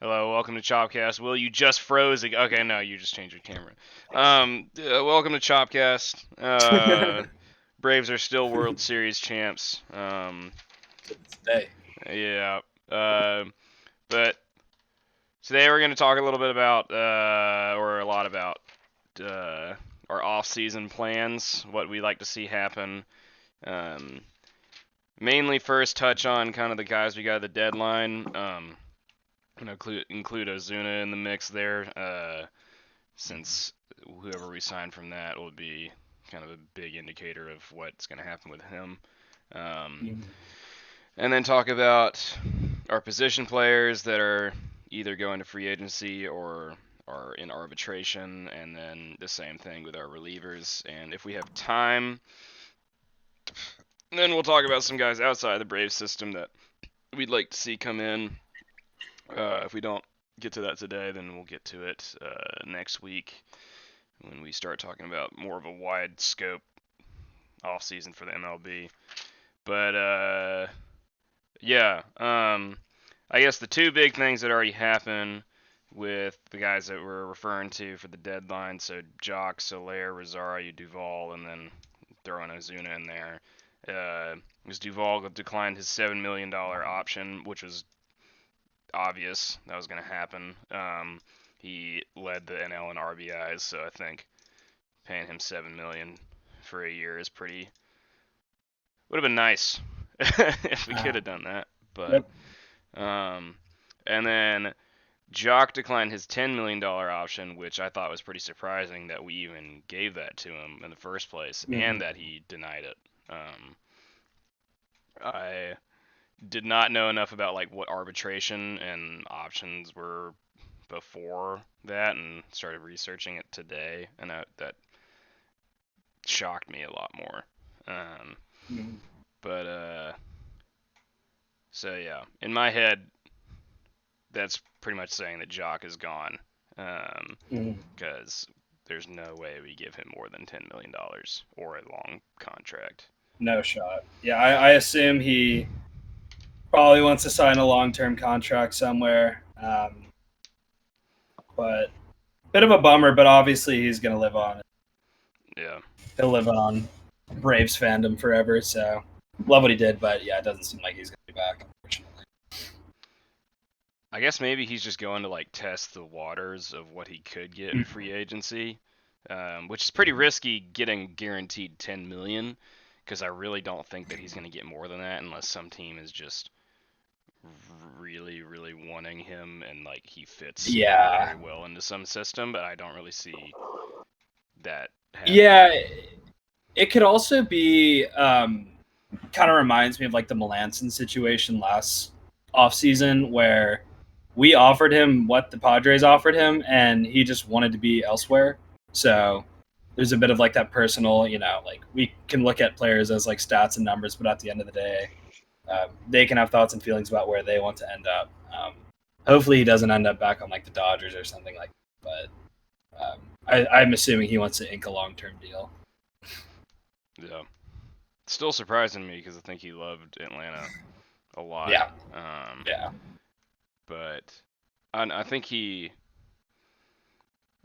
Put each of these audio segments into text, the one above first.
Hello, welcome to Chopcast. Will, you just froze. Okay, no, you just changed your camera. Welcome to Chopcast. Braves are still World Series champs. To this day. Yeah. But today we're going to talk a little bit about, or a lot about, uh, our off-season plans, what we like to see happen. Um, Mainly first touch on kind of the guys we got at the deadline. Include Ozuna in the mix there, since whoever we sign from that will be kind of a big indicator of what's going to happen with him. Um, Mhm. and then talk about our position players that are either going to free agency or are in arbitration, and then the same thing with our relievers. And if we have time, then we'll talk about some guys outside the Braves system that we'd like to see come in. If we don't get to that today, then we'll get to it next week when we start talking about more of a wide scope off season for the MLB. But yeah, I guess the two big things that already happened with the guys that we're referring to for the deadline, so Jock, Soler, Rosario, Duvall, and then throwing Ozuna in there. Was Duvall declined his $7 million option, which was obvious that was going to happen. He led the NL in RBIs, so I think paying him $7 million for a year is pretty. Would have been nice if we could Uh, have done that, but yep. um, and then Jock declined his $10 million option, which I thought was pretty surprising that we even gave that to him in the first place, and Mhm. that he denied it. I did not know enough about like what arbitration and options were before that, and started researching it today, and that shocked me a lot more. Um, Mhm. but so yeah, in my head, that's pretty much saying that Jock is gone, Mhm. because there's no way we give him more than $10 million or a long contract. No shot. Yeah, I assume he probably wants to sign a long-term contract somewhere. But bit of a bummer. But obviously, he's going to live on. Yeah, He'll live on Braves fandom forever. So love what he did. But yeah, it doesn't seem like he's going to be back. Unfortunately. I guess maybe he's just going to like test the waters of what he could get in free agency, which is pretty risky getting guaranteed 10 million, because I really don't think that he's going to get more than that unless some team is just really, really wanting him and like he fits Yeah. very well into some system. But I don't really see that happening. Yeah. It could also be kind of reminds me of like the Melanson situation last offseason where we offered him what the Padres offered him and he just wanted to be elsewhere. So there's a bit of like that personal, like we can look at players as like stats and numbers, but at the end of the day, they can have thoughts and feelings about where they want to end up. Hopefully, he doesn't end up back on like the Dodgers or something like that. But I'm assuming he wants to ink a long term deal. Yeah, still surprising me because I think he loved Atlanta a lot. Yeah, Um, yeah. but I think he.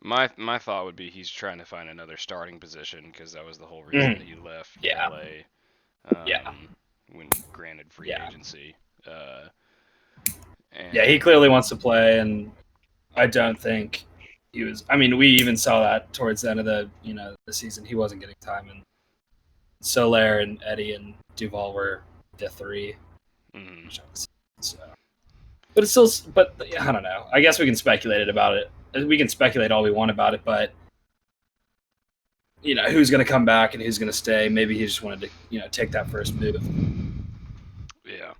My thought would be he's trying to find another starting position because that was the whole reason that Mhm. he left Yeah, LA, yeah, when granted free yeah. agency. Uh, Yeah, he and clearly wants to play, and I don't think he was. I mean, we even saw that towards the end of the season. He wasn't getting time, and Soler and Eddie and Duval were the three. mm, So, but it's still. But I don't know. I guess we can speculate about it. We can speculate all we want about it, but who's going to come back and who's going to stay? Maybe he just wanted to take that first move. yeah,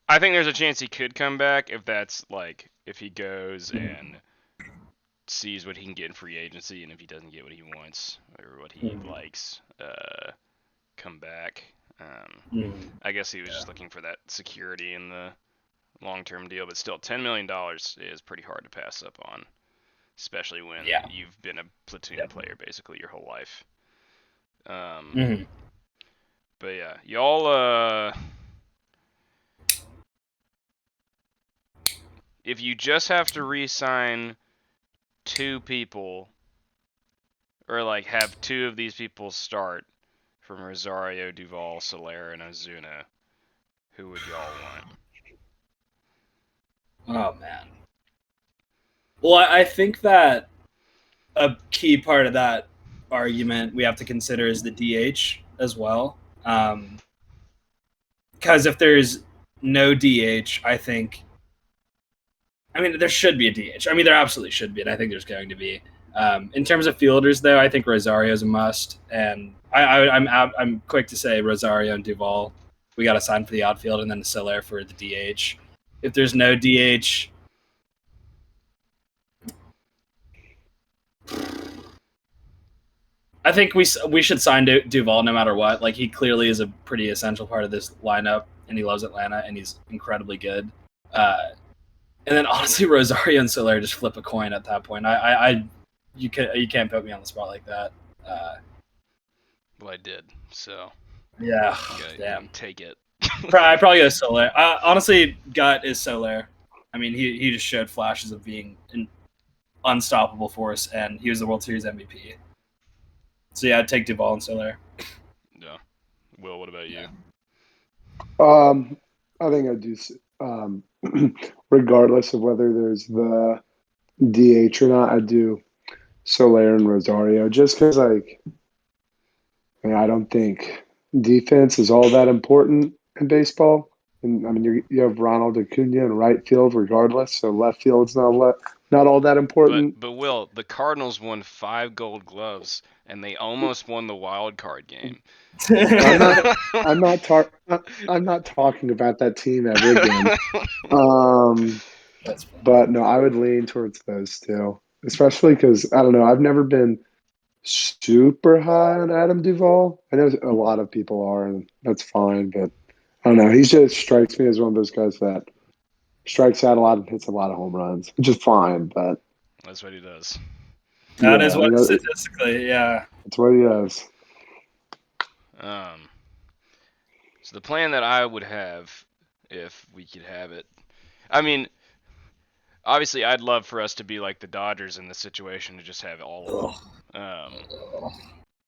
I think there's a chance he could come back if that's like if he goes and sees what he can get in free agency, and if he doesn't get what he wants or what he Mm-hmm. likes, come back. Um, Mm-hmm. I guess he was Yeah. just looking for that security in the long-term deal, but still, $10 million is pretty hard to pass up on, especially when Yeah. you've been a platoon Yep. player basically your whole life. Um, Mm-hmm. but yeah, y'all. if you just have to re-sign 2 people, or like have 2 of these people start from Rosario, Duvall, Soler, and Ozuna, who would y'all want? Oh man. Well, I think that a key part of that argument we have to consider is the DH as well. Because if there's no DH, I mean, there should be a DH. I mean, there absolutely should be, and I think there's going to be. In terms of fielders, though, I think Rosario is a must, and I'm quick to say Rosario and Duvall. We got to sign for the outfield, and then Soler for the DH. If there's no DH, I think we should sign Duvall no matter what. Like, he clearly is a pretty essential part of this lineup, and he loves Atlanta, and he's incredibly good. And then honestly, Rosario and Soler just flip a coin at that point. You can't put me on the spot like that. Well, I did, so Yeah, you damn. take it. I probably go Soler. Honestly, gut is Soler. I mean, he just showed flashes of being an unstoppable force, and he was the World Series MVP. So yeah, I'd take Duvall and Soler. Yeah. Will, what about you? I think I do. Regardless of whether there's the DH or not, I do Soler and Rosario just because, like, I don't think defense is all that important in baseball. And I mean, you have Ronald Acuna in right field, regardless. So left field's not all that important. But Will, the Cardinals won 5 Gold Gloves, and they almost won the wild card game. I'm not talking about that team ever again. But no, I would lean towards those two, especially because I don't know. I've never been super high on Adam Duvall. I know a lot of people are, and that's fine. But I don't know. He just strikes me as one of those guys that strikes out a lot and hits a lot of home runs, which is fine. But that's what he does. That is what statistically, yeah. That's what he does. So the plan that I would have, if we could have it, I mean, obviously I'd love for us to be like the Dodgers in this situation to just have all of them,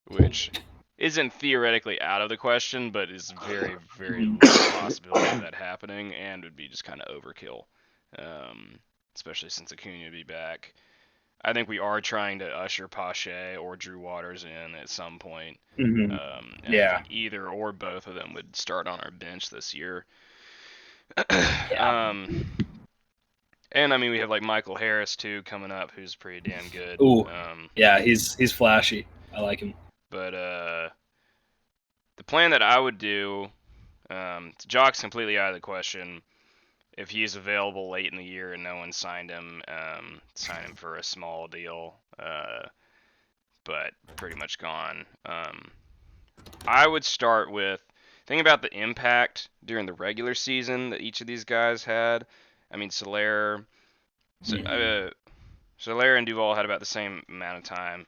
which isn't theoretically out of the question, but is very, very low possibility of that happening, and would be just kind of overkill, especially since Acuna would be back. I think we are trying to usher Pache or Drew Waters in at some point. Mm-hmm. And I think either or both of them would start on our bench this year. And I mean, we have like Michael Harris too coming up, who's pretty damn good. Ooh, yeah, he's flashy. I like him. But the plan that I would do, Jock's completely out of the question. If he's available late in the year and no one signed him, sign him for a small deal. But pretty much gone. I would start with thinking about the impact during the regular season that each of these guys had. I mean, Soler and Duvall had about the same amount of time.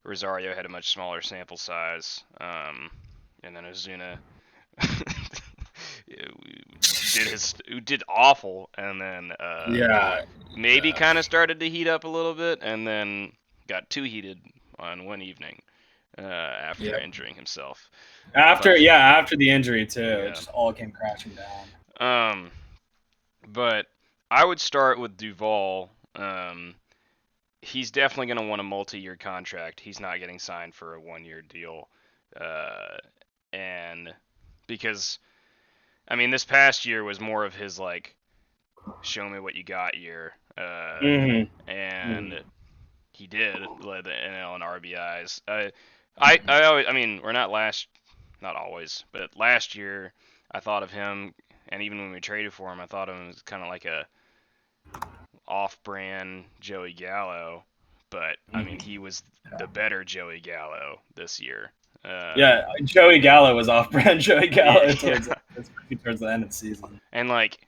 Rosario had a much smaller sample size, and then Ozuna did awful, and then maybe kind of started to heat up a little bit, and then got too heated on one evening after injuring himself. After the injury too, it just all came crashing down. But I would start with Duvall. He's definitely going to want a multi-year contract. He's not getting signed for a one-year deal, and because I mean, this past year was more of his like, show me what you got year, and he did led the NL in RBIs. I mean, we're not always, but last year I thought of him, and even when we traded for him, I thought of him as kind of like a off-brand Joey Gallo, but I mean, he was the better Joey Gallo this year. Joey Gallo was off-brand Joey Gallo towards the end of the season. And like,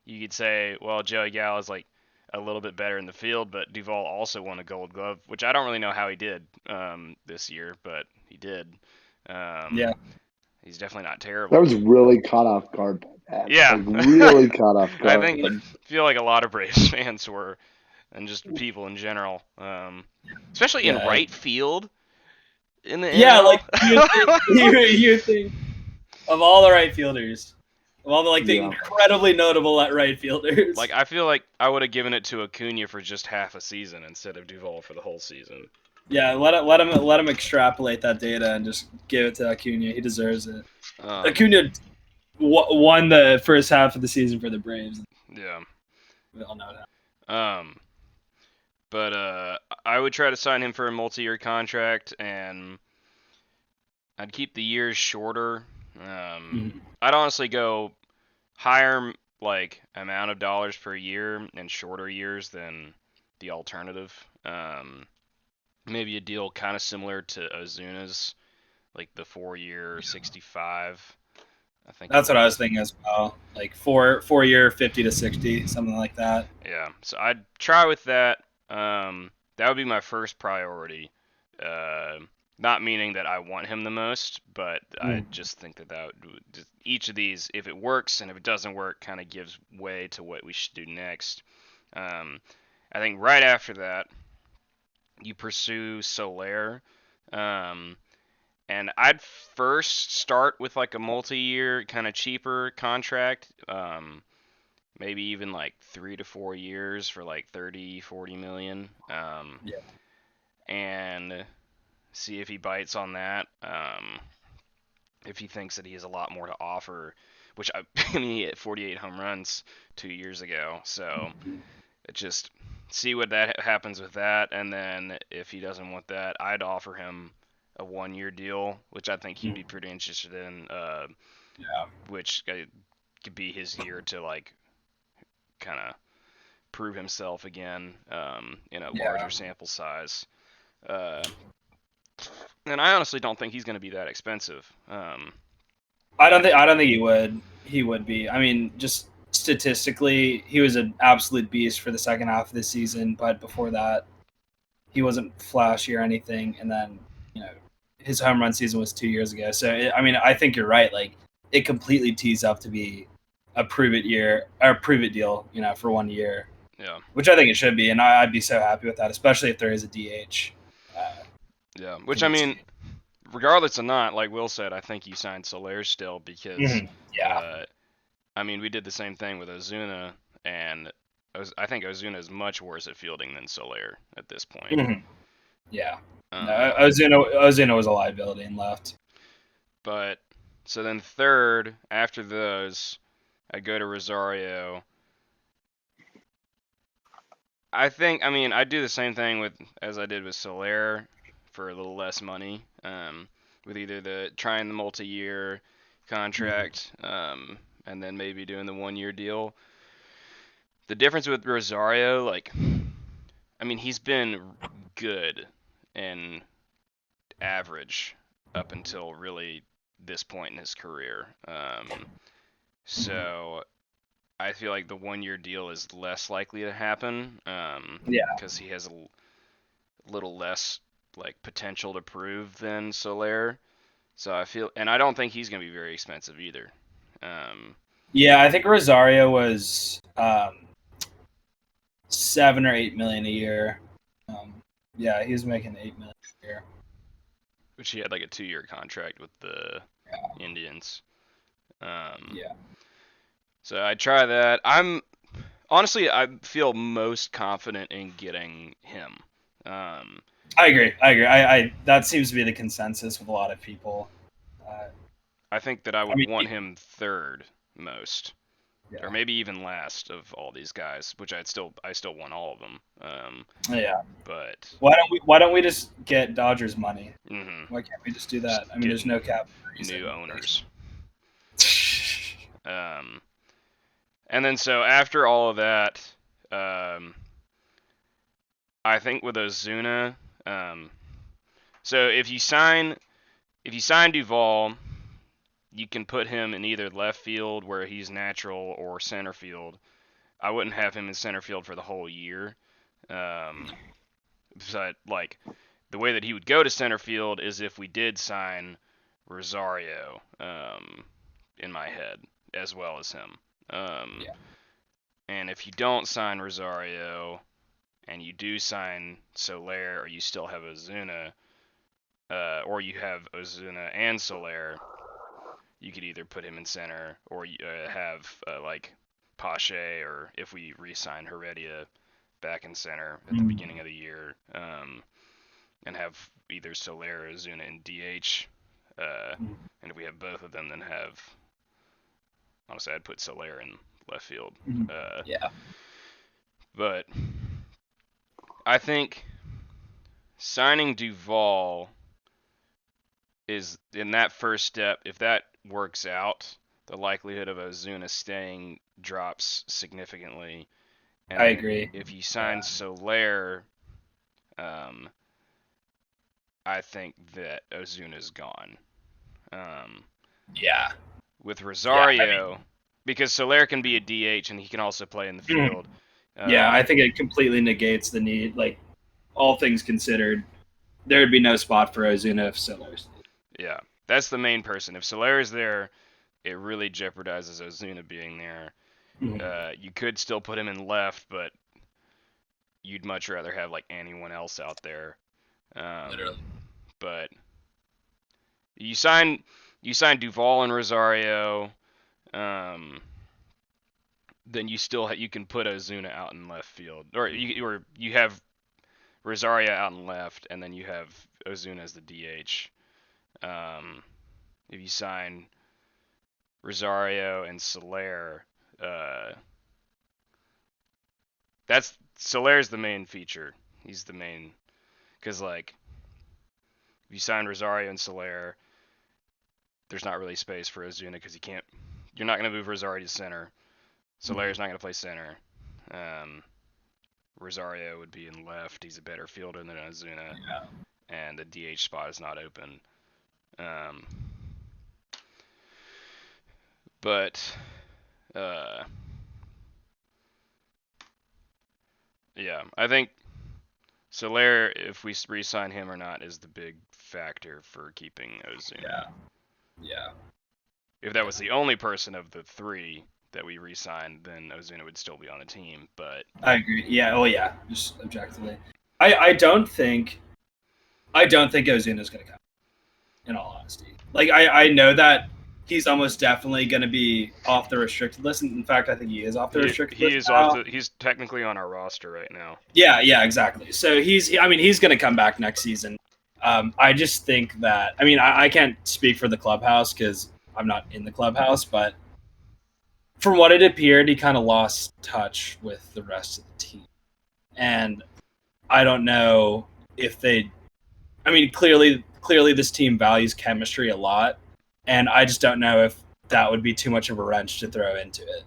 you could say, well, Joey Gallo is like a little bit better in the field, but Duvall also won a Gold Glove, which I don't really know how he did this year, but he did. He's definitely not terrible. That was really caught off guard by Yeah. like really caught off I guard. feel like a lot of Braves fans were, and just people in general, especially in Yeah. right field in the Yeah, like you think, NL. you think of all the right fielders, of all the Yeah. incredibly notable right fielders. Like, I feel like I would have given it to Acuna for just half a season instead of Duvall for the whole season. Yeah, let him extrapolate that data and just give it to Acuna. He deserves it. Acuna won the first half of the season for the Braves. Yeah. We all know that. But I would try to sign him for a multi-year contract, and I'd keep the years shorter. I'd honestly go higher, like, amount of dollars per year and shorter years than the alternative. Maybe a deal kind of similar to Ozuna's, like the 4-year 65. I think That's what I was thinking as well. Like 4-year 50 to 60, something like that. Yeah, so I'd try with that. That would be my first priority. Not meaning that I want him the most, but I just think that each of these, if it works and if it doesn't work, kind of gives way to what we should do next. I think right after that, you pursue Soler. And I'd first start with like a multi-year kind of cheaper contract. Maybe even like 3 to 4 years for like 30, 40 million. And see if he bites on that. If he thinks that he has a lot more to offer, which I mean, he hit 48 home runs 2 years ago. So just see what that happens with that. And then if he doesn't want that, I'd offer him a 1-year deal, which I think he'd be pretty interested in. Which could be his year to like kind of prove himself again in a larger sample size. And I honestly don't think he's going to be that expensive. I don't think he would be. I mean, just statistically, he was an absolute beast for the second half of the season, but before that, he wasn't flashy or anything. And then, his home run season was 2 years ago. So I think you're right. Like, it completely tees up to be a prove it deal, for 1 year. Yeah. Which I think it should be, and I'd be so happy with that, especially if there is a DH. Yeah. Which, I mean, regardless of not, like Will said, I think you signed Soler still because, I mean, we did the same thing with Ozuna, and I think Ozuna is much worse at fielding than Soler at this point. Yeah. Ozuna was a liability and left. But so then third, after those, I go to Rosario. I mean, I do the same thing as I did with Soler for a little less money, with either trying the multi-year contract, and then maybe doing the 1-year deal. The difference with Rosario, like, I mean, he's been good and average up until really this point in his career. So I feel like the 1-year deal is less likely to happen. Because he has a little less like potential to prove than Soler. So I don't think he's gonna be very expensive either. I think Rosario was 7 or 8 million a year. He was making 8 million a year. Which he had like a 2-year contract with the Indians. So I try that. Honestly, I feel most confident in getting him. I agree. I that seems to be the consensus with a lot of people. I think that I would want him third most, or maybe even last of all these guys, which I still want all of them. But why don't we just get Dodgers money? Mm-hmm. Why can't we just do that? I mean, there's no cap. New owners. And then so after all of that, I think with Ozuna, so if you sign Duvall, you can put him in either left field where he's natural or center field. I wouldn't have him in center field for the whole year. But like the way that he would go to center field is if we did sign Rosario, in my head. as well as him. Yeah. And if you don't sign Rosario, and you do sign Soler, or you still have Ozuna, or you have Ozuna and Soler, you could either put him in center or have like Pache, or if we re-sign Heredia back in center at the beginning of the year, and have either Soler or Ozuna in DH. And if we have both of them, then honestly, I'd put Soler in left field. Yeah. But I think signing Duvall is in that first step. If that works out, the likelihood of Ozuna staying drops significantly. And I agree. If you sign Soler, I think that Ozuna's gone. Yeah. With Rosario, because Soler can be a DH and he can also play in the field. Yeah, I think it completely negates the need. Like, all things considered, there would be no spot for Ozuna if Soler's. Yeah, that's the main person. If Soler is there, it really jeopardizes Ozuna being there. You could still put him in left, but you'd much rather have like anyone else out there. Literally. But you sign Duvall and Rosario, then you can put Ozuna out in left field, or you have Rosario out in left, and then you have Ozuna as the DH. If you sign Rosario and Soler, Soler's the main feature. He's the main, because like if you sign Rosario and Soler, there's not really space for Ozuna because you're not going to move Rosario to center. Soler's not going to play center. Rosario would be in left. He's a better fielder than Ozuna, and the DH spot is not open. But yeah, I think Soler, if we re-sign him or not, is the big factor for keeping Ozuna. Yeah. If that was the only person of the three that we re-signed, then Ozuna would still be on the team. But I agree. Yeah. Oh, yeah. Just objectively, I don't think Ozuna's going to come. In all honesty, like I know that he's almost definitely going to be off the restricted list. In fact, I think he is off the restricted list. He is off he's technically on our roster right now. Yeah, exactly. So he's going to come back next season. I just think that, I can't speak for the clubhouse because I'm not in the clubhouse, but from what it appeared, he kind of lost touch with the rest of the team. And I don't know if clearly this team values chemistry a lot, and I just don't know if that would be too much of a wrench to throw into it.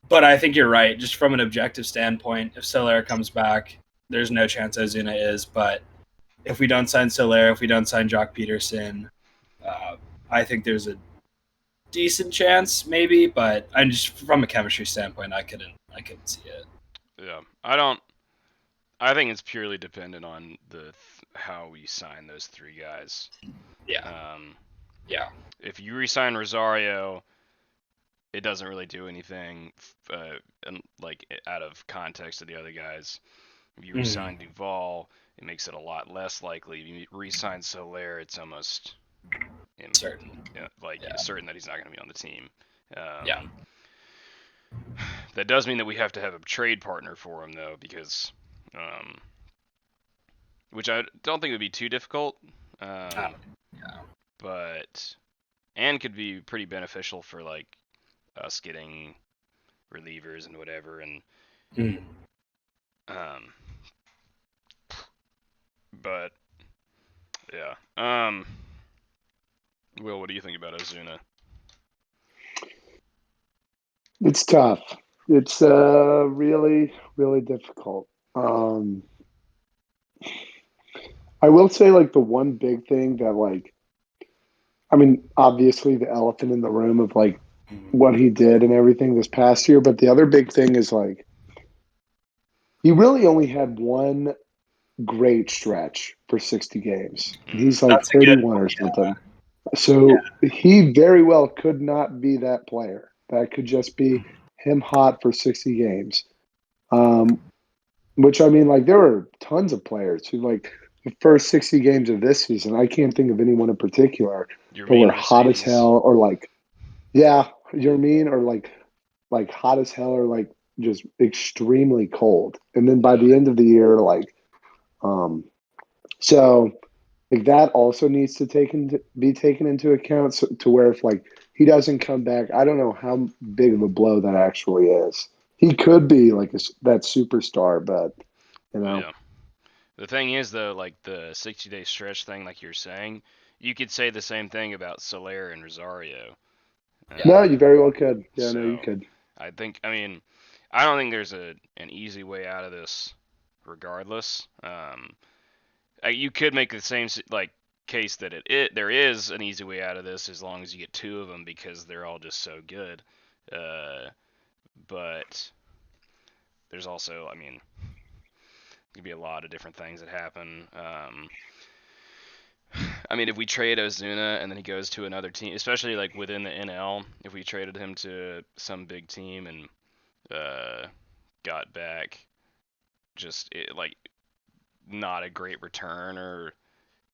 But I think you're right. Just from an objective standpoint, if Soler comes back, there's no chance Ozuna is. But if we don't sign Soler, if we don't sign Jock Peterson, I think there's a decent chance, maybe. But I'm just from a chemistry standpoint, I couldn't see it. Yeah, I think it's purely dependent on how we sign those three guys. Yeah. If you re-sign Rosario, it doesn't really do anything, like out of context of the other guys. If you re-sign Duvall, it makes it a lot less likely. If you re-sign Soler, it's almost certain. Certain that he's not going to be on the team. That does mean that we have to have a trade partner for him, though, because which I don't think would be too difficult. But could be pretty beneficial for like us getting relievers and whatever, and but yeah. Will, what do you think about Ozuna? It's tough. It's really, really difficult. I will say, like, the one big thing that, like, obviously the elephant in the room of, like, what he did and everything this past year, but the other big thing is, like, he really only had one great stretch for 60 games. He's, like, 31 or something. So he very well could not be that player. That could just be him hot for 60 games. Um, which I mean, like there were tons of players who like the first 60 games of this season, I can't think of anyone in particular, Your but were main hot as Mercedes. hell or like, yeah, you know what I mean? Or like hot as hell or like just extremely cold. And then by the end of the year, like, um, so like that also needs to be taken into account so, to where if like he doesn't come back, I don't know how big of a blow that actually is. He could be like that superstar, but you Well, know, yeah. The thing is, though, like the 60-day stretch thing, like you're saying, you could say the same thing about Soler and Rosario. no, Uh, you very well could. Yeah, no, you so could. I mean, I don't think there's an easy way out of this, regardless. You could make the same like case that there is an easy way out of this as long as you get two of them because they're all just so good. But there's also, I mean, could be a lot of different things that happen. I mean, if we trade Ozuna and then he goes to another team, especially like within the NL, if we traded him to some big team and got back like not a great return or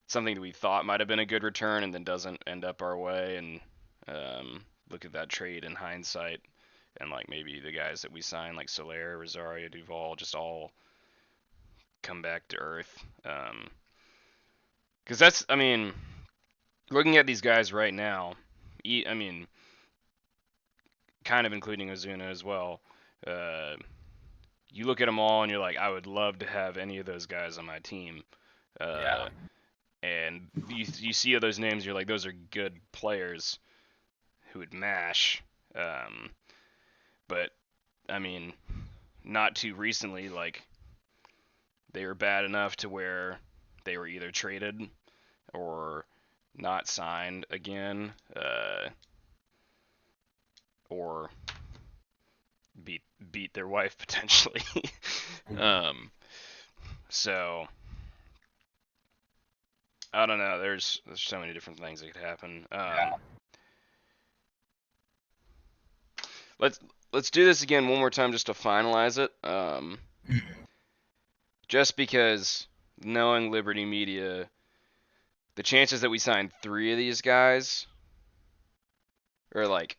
something that we thought might have been a good return and then doesn't end up our way, and look at that trade in hindsight, and like maybe the guys that we signed like Soler, Rosario, Duvall, just all come back to earth. Because that's, I mean, looking at these guys right now, I mean, kind of including Ozuna as well. Uh, you look at them all and you're like, I would love to have any of those guys on my team. Yeah. And you see those names, you're like, those are good players who would mash. Um, but I mean, not too recently, like they were bad enough to where they were either traded or not signed again, or beat beat their wife potentially. um, so I don't know. There's so many different things that could happen. Let's let's do this again one more time just to finalize it. Just because knowing Liberty Media, the chances that we sign three of these guys, or like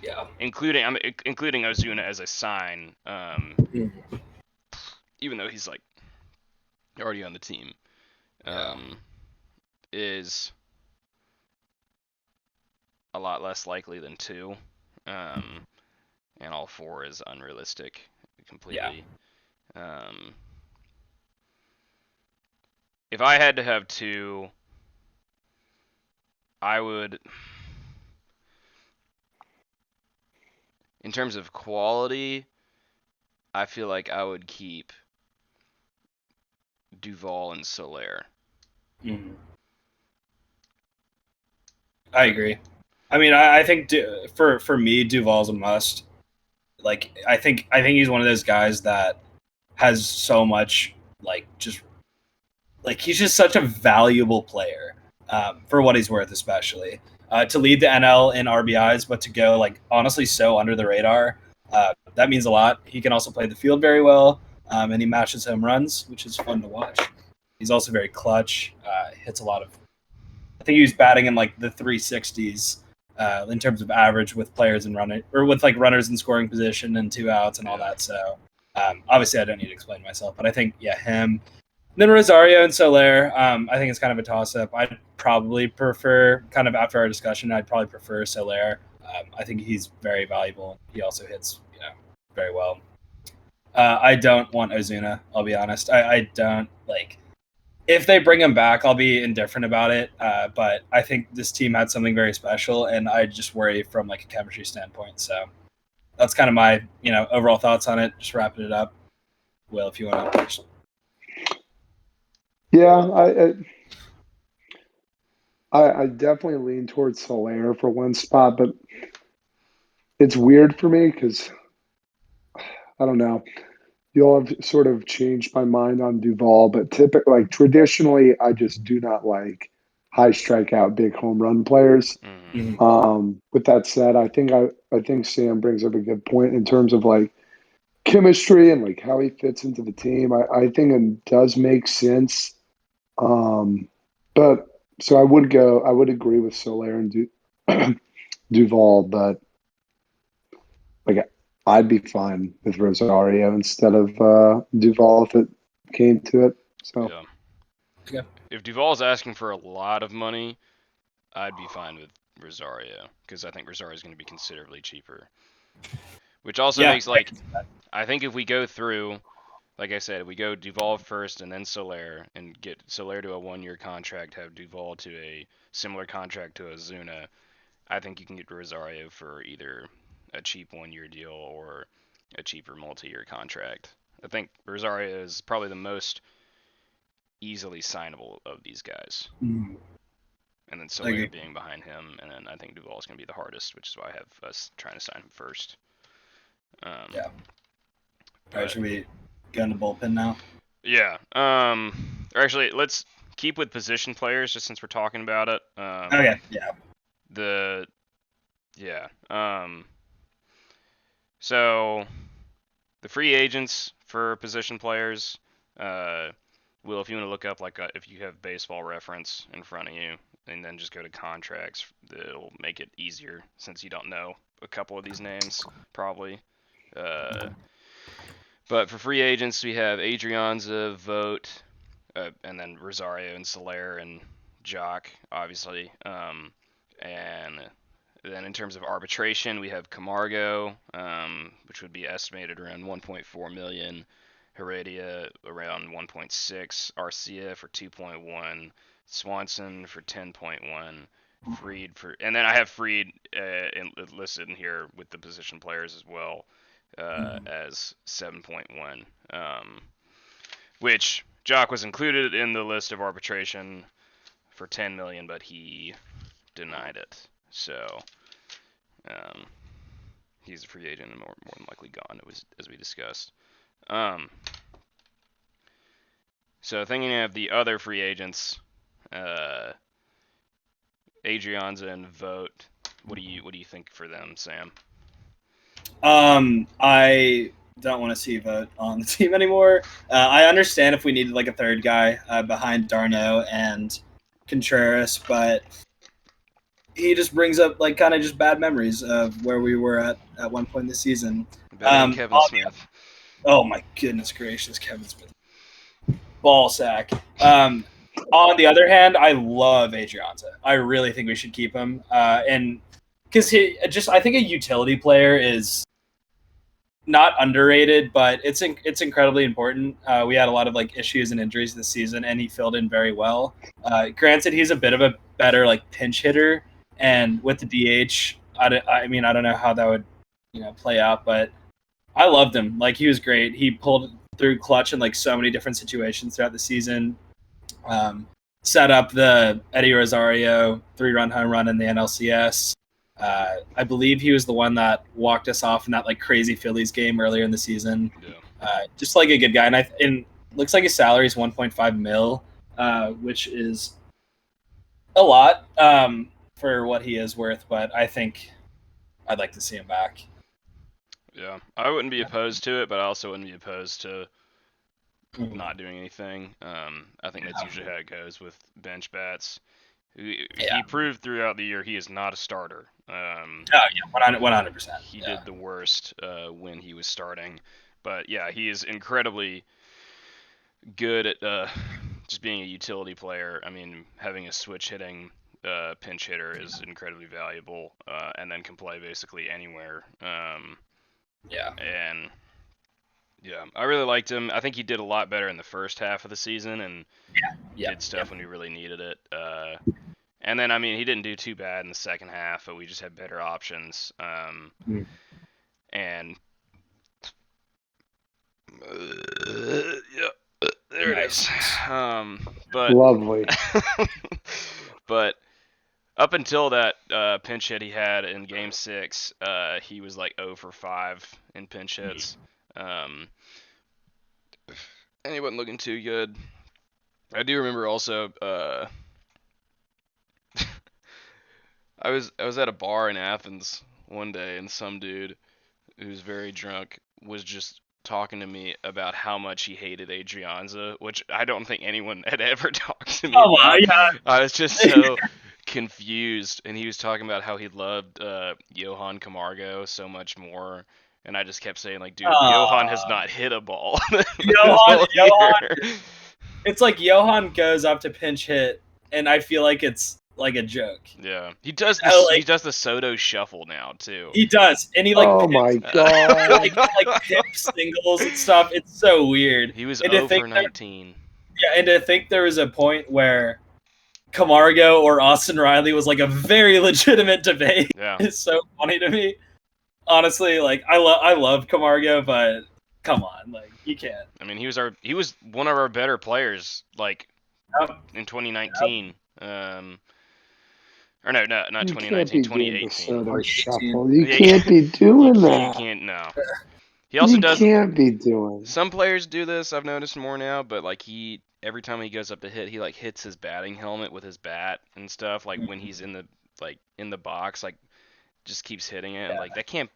Yeah. including Ozuna as a sign, Mhm. even though he's like already on the team, Yeah. is a lot less likely than two. Um, and all four is unrealistic Yeah. completely. If I had to have two, I would, in terms of quality, I feel like I would keep Duvall and Soler. Mhm. I agree. I mean, I think for me, Duvall's a must. Like, I think he's one of those guys that has so much like just like he's just such a valuable player for what he's worth, especially to lead the NL in RBIs, but to go like honestly so under the radar. That means a lot. He can also play the field very well, and he matches home runs, which is fun to watch. He's also very clutch. Hits a lot of. I think he was batting in like the 360s in terms of average with players in running or with like runners in scoring position and two outs and all Yeah. that. So obviously, I don't need to explain myself, but I think him. Then Rosario and Soler, I think it's kind of a toss-up. I'd probably prefer, kind of after our discussion, I'd probably prefer Soler. I think he's very valuable. He also hits, very well. I don't want Ozuna. I'll be honest. I don't like. If they bring him back, I'll be indifferent about it. But I think this team had something very special, and I just worry from like a chemistry standpoint. So that's kind of my overall thoughts on it. Just wrapping it up. Will, if you want to. Yeah, I definitely lean towards Soler for one spot, but it's weird for me because I don't know. You'll have sort of changed my mind on Duvall, but typically, like traditionally, I just do not like high strikeout, big home run players. With that said, I think Sam brings up a good point in terms of like chemistry and like how he fits into the team. I think it does make sense. But so I would agree with Soler and Duvall, but like I'd be fine with Rosario instead of Duvall if it came to it. So yeah. If Duvall's asking for a lot of money, I'd be fine with Rosario because I think Rosario is going to be considerably cheaper. Which also makes like I think if we go through, like I said, if we go Duvall first and then Soler and get Soler to a 1-year contract, have Duvall to a similar contract to Ozuna, I think you can get Rosario for either a cheap 1-year deal or a cheaper multi-year contract. I think Rosario is probably the most easily signable of these guys. And then Soler being behind him, and then I think Duvall is going to be the hardest, which is why I have us trying to sign him first. Yeah. All right, should we get in the bullpen now? Yeah. Or actually, let's keep with position players just since we're talking about it. Okay. Yeah. So the free agents for position players. Will, if you want to look up like if you have Baseball Reference in front of you, and then just go to contracts, it'll make it easier since you don't know a couple of these names probably. But for free agents, we have Adrianza, Vogt, and then Rosario and Soler and Jock, obviously. And then in terms of arbitration, we have Camargo, which would be estimated around 1.4 million. Heredia around 1.6. Arcia for 2.1. Swanson for 10.1. Freed for, and then I have Freed listed in here with the position players as well as 7.1. Which Jock was included in the list of arbitration for 10 million, but he denied it. So he's a free agent and more than likely gone, as we discussed. So thinking of the other free agents, Adrianza and Vogt, what do you think for them, Sam? I don't want to see Vogt on the team anymore. I understand if we needed like a third guy behind Darno and Contreras, but he just brings up like kind of just bad memories of where we were at one point this season. Better than Kevin Smith. Oh my goodness gracious, Kevin Smith. Ball sack. On the other hand, I love Adrianza. I really think we should keep him. And because I think a utility player is not underrated, but it's incredibly important. We had a lot of like issues and injuries this season, and he filled in very well. Granted, he's a bit of a better like pinch hitter, and with the DH, I mean, I don't know how that would play out, but I loved him. Like he was great. He pulled through clutch in like so many different situations throughout the season. Set up the Eddie Rosario 3-run home run in the NLCS. I believe he was the one that walked us off in that like crazy Phillies game earlier in the season. Yeah. Just like a good guy, and looks like his salary is 1.5 mil, which is a lot for what he is worth. But I think I'd like to see him back. Yeah, I wouldn't be opposed to it, but I also wouldn't be opposed to not doing anything. I think that's usually how it goes with bench bats. He proved throughout the year he is not a starter. 100%. He did the worst when he was starting, but yeah, he is incredibly good at just being a utility player. I mean, having a switch hitting pinch hitter is incredibly valuable, and then can play basically anywhere. And yeah, I really liked him. I think he did a lot better in the first half of the season and did stuff when we really needed it. And then, I mean, he didn't do too bad in the second half, but we just had better options. And there it is. But lovely. But up until that pinch hit he had in Game 6, he was like 0 for 5 in pinch hits. And he wasn't looking too good. I do remember also I was at a bar in Athens one day, and some dude who's very drunk was just talking to me about how much he hated Adrianza, which I don't think anyone had ever talked to me Oh, about. yeah. I was just so confused, and he was talking about how he loved Johan Camargo so much more. And I just kept saying, like, dude, Johan has not hit a ball this whole year. It's like Johan goes up to pinch hit, and I feel like it's like a joke. Yeah, he does he does the Soto shuffle now too. He does, and he Oh my god! like pip singles and stuff. It's so weird. He was And 0 for 19. Yeah, and to think there was a point where Camargo or Austin Riley was like a very legitimate debate. Yeah, It's so funny to me. Honestly, like I love Camargo, but come on, like you can't. I mean, he was one of our better players, like in 2019. Or no, not 2019, 2018. Shuffle. You can't be doing that. You can't. No. He also you does. Can't be doing. Some players do this. I've noticed more now, but like every time he goes up to hit, he like hits his batting helmet with his bat and stuff. Like when he's in the box, like just keeps hitting it. And, like that can't.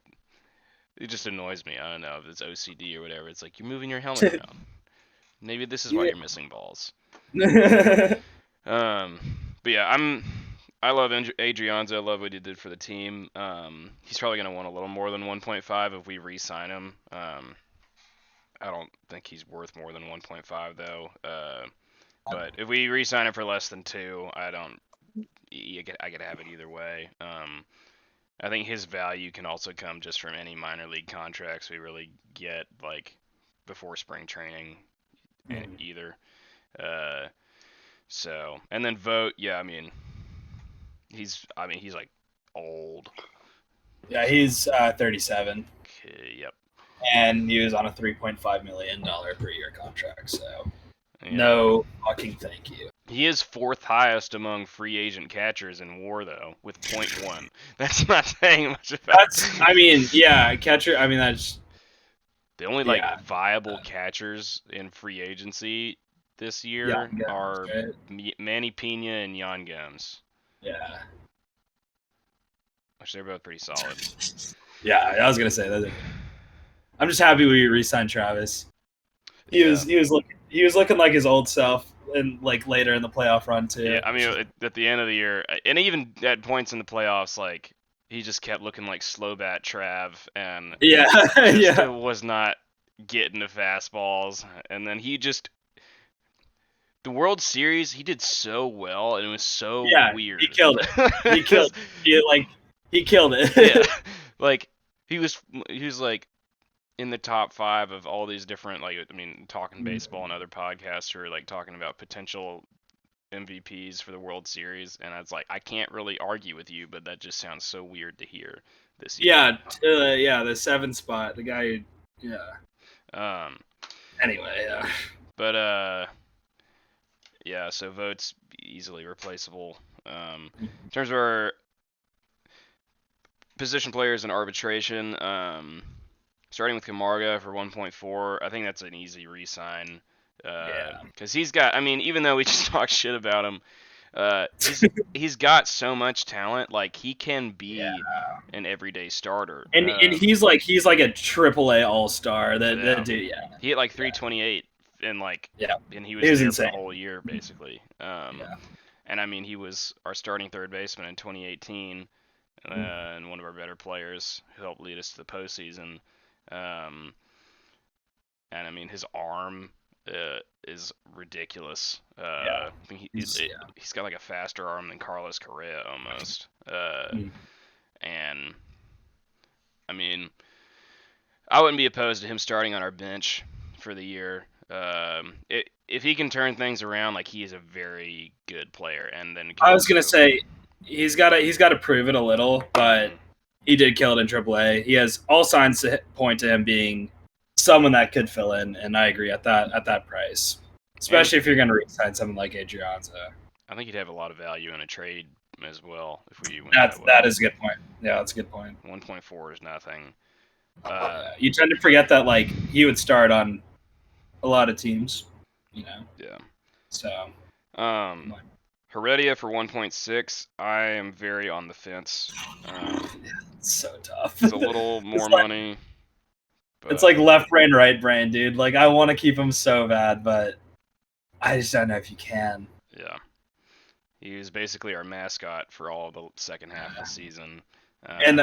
It just annoys me. I don't know if it's OCD or whatever. It's like you're moving your helmet around. Maybe this is why you're missing balls. But yeah, I love Adrianza. I love what he did for the team. He's probably going to want a little more than 1.5 if we re-sign him. I don't think he's worth more than 1.5 though. But if we re-sign him for less than 2, I could have it either way. I think his value can also come just from any minor league contracts we really get, like before spring training, either. So, and then Vogt, yeah, I mean, he's like old. Yeah, he's 37. Okay, yep. And he was on a $3.5 million per year contract, so Yeah. no fucking thank you. He is 4th highest among free agent catchers in WAR though, with 0.1. That's not saying much about. Catcher. I mean, that's the only viable catchers in free agency this year are Manny Pena and Yan Gomes. Yeah. Which they're both pretty solid. Yeah, I was gonna say that. I'm just happy we re-signed Travis. He was looking like his old self, and like later in the playoff run too. Yeah, I mean at the end of the year, and even at points in the playoffs, like he just kept looking like slow bat Trav, and was not getting the fastballs, and then the World Series, he did so well, and it was so weird. He killed it. He killed it. Yeah. Like he was like in the top 5 of all these different, like, I mean, Talking Baseball and other podcasts who are like talking about potential MVPs for the World Series, and I was like, I can't really argue with you, but that just sounds so weird to hear this year. The 7th spot, the guy who, Anyway, yeah. But yeah, so Vogt's easily replaceable. In terms of our position players in arbitration, starting with Camargo for 1.4, I think that's an easy re-sign. Because he's got, I mean, even though we just talk shit about him, he's got so much talent. Like he can be an everyday starter. And he's like a AAA all-star. That dude, he hit like 328 and and he was there for the whole year basically. And I mean, he was our starting third baseman in 2018. And one of our better players who helped lead us to the postseason. And I mean, his arm is ridiculous. I think he's got like a faster arm than Carlos Correa almost. And I mean, I wouldn't be opposed to him starting on our bench for the year. If he can turn things around, like he is a very good player. And then I was gonna say he's got to prove it a little, but he did kill it in AAA. He has all signs to point to him being someone that could fill in, and I agree at that price, especially if you're going to re-sign someone like Adrianza. I think he'd have a lot of value in a trade as well if we went that is a good point. Yeah, that's a good point. 1.4 is nothing. You tend to forget that like he would start on a lot of teams, you know. Yeah. So. Heredia for 1.6. I am very on the fence. It's so tough. It's a little more like, money. But, it's like left brain, right brain, dude. Like I want to keep him so bad, but I just don't know if you can. Yeah. He was basically our mascot for all the second half of the season. And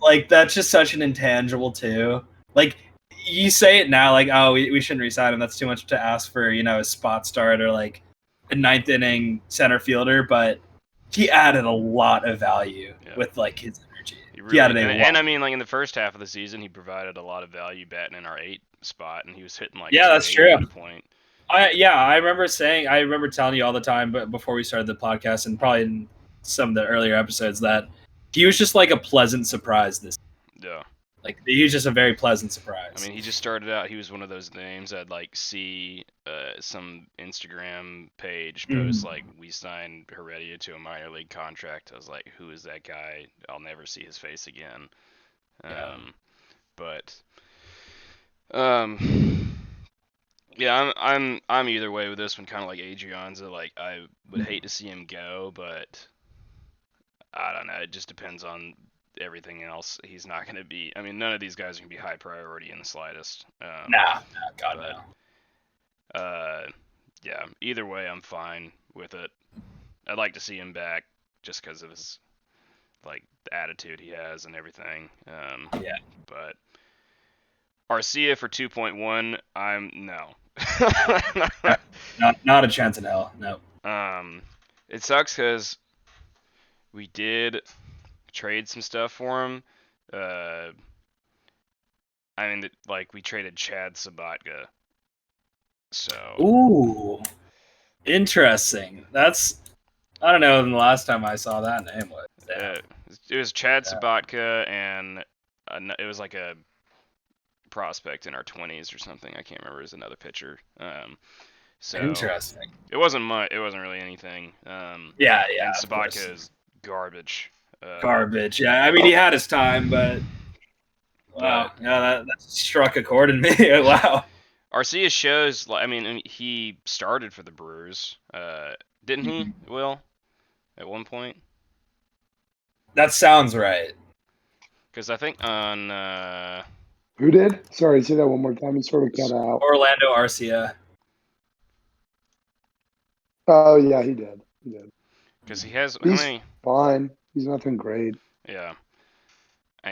like that's just such an intangible too. Like you say it now, like oh we shouldn't resign him. That's too much to ask for a spot start or like a ninth inning center fielder. But he added a lot of value with like his energy. He added a lot. And I mean, like in the first half of the season, he provided a lot of value batting in our 8 spot, and he was hitting like that's true. At a point. I remember telling you all the time, but before we started the podcast, and probably in some of the earlier episodes, that he was just like a pleasant surprise this. Yeah. Like he was just a very pleasant surprise. I mean, he just started out. He was one of those names I'd like see some Instagram page post like we signed Heredia to a minor league contract. I was like, who is that guy? I'll never see his face again. Yeah, I'm either way with this one. Kind of like Adrianza. Like I would hate to see him go, but I don't know. It just depends on everything else. He's not going to be. I mean, none of these guys are going to be high priority in the slightest. No, yeah. Either way, I'm fine with it. I'd like to see him back just because of his like the attitude he has and everything. But Arcia for 2.1, I'm no. not a chance in hell. No. It sucks because we did trade some stuff for him. I mean, like we traded Chad Sabatka. So. Ooh, interesting. That's I don't know when the last time I saw that name was. It was Chad Sabatka, and it was like a prospect in our 20s or something. I can't remember. It was another pitcher. So interesting. It wasn't much. It wasn't really anything. And Sabatka is garbage. Garbage. Yeah, I mean he had his time, but wow, that struck a chord in me. Wow. Arcia shows. I mean, he started for the Brewers, didn't he? Will, at one point. That sounds right. Because I think on. Who did? Sorry, say that one more time. It sort of cut out. Orlando Arcia. Oh yeah, he did. Because he has. He's fine. He's nothing great. Yeah.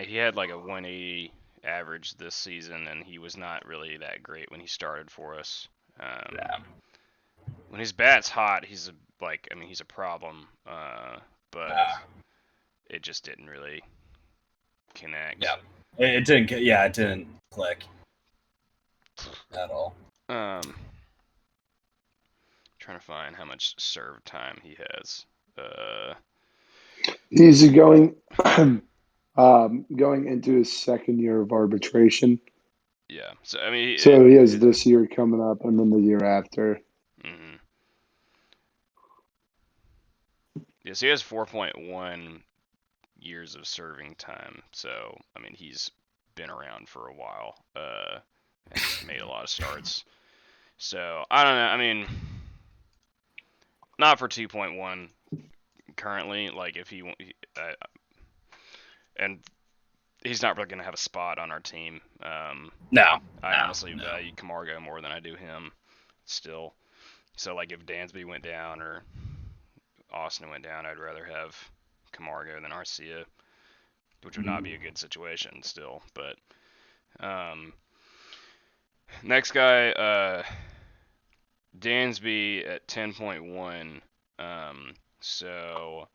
He had like a 180 average this season, and he was not really that great when he started for us. When his bat's hot, he's a problem. But it just didn't really connect. Yeah, it didn't. Yeah, it didn't click at all. Trying to find how much serve time he has. He's going into his second year of arbitration. Yeah. So I mean. He has this year coming up, and then the year after. Mm-hmm. Yeah. So he has 4.1 years of serving time. So I mean, he's been around for a while. And made a lot of starts. So I don't know. I mean, not for 2.1 currently. Like if and he's not really going to have a spot on our team. I honestly value Camargo more than I do him still. So like if Dansby went down or Austin went down, I'd rather have Camargo than Arcia, which would not be a good situation still. But next guy, Dansby at 10.1. So